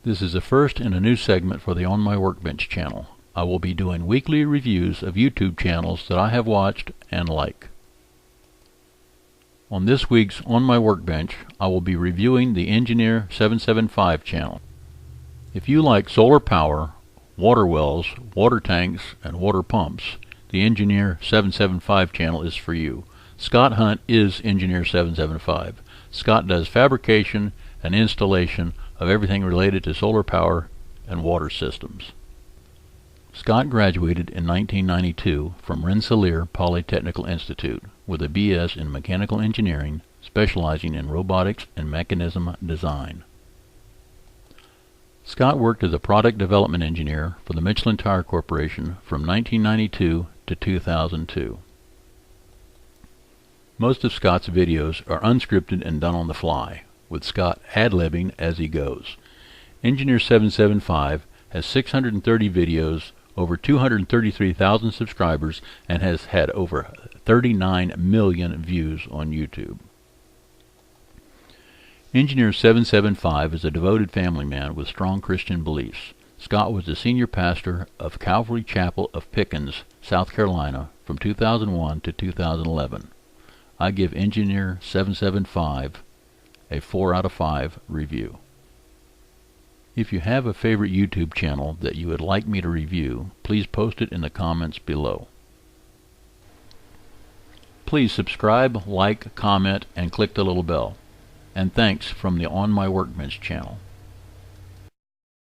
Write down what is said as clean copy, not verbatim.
This is the first in a new segment for the On My Workbench channel. I will be doing weekly reviews of YouTube channels that I have watched and like. On this week's On My Workbench, I will be reviewing the ENGINEER775 channel. If you like solar power, water wells, water tanks, and water pumps, the ENGINEER775 channel is for you. Scott Hunt is ENGINEER775. Scott does fabrication and installation of everything related to solar power and water systems. Scott graduated in 1992 from Rensselaer Polytechnic Institute with a BS in mechanical engineering, specializing in robotics and mechanism design. Scott worked as a product development engineer for the Michelin Tire Corporation from 1992 to 2002. Most of Scott's videos are unscripted and done on the fly, with Scott ad-libbing as he goes. ENGINEER775 has 630 videos, over 233,000 subscribers, and has had over 39 million views on YouTube. ENGINEER775 is a devoted family man with strong Christian beliefs. Scott was the senior pastor of Calvary Chapel of Pickens, South Carolina, from 2001 to 2011. I give ENGINEER775 a 4 out of 5 review. If you have a favorite YouTube channel that you would like me to review, please post it in the comments below. Please subscribe, like, comment, and click the little bell. And thanks from the On My Workbench channel.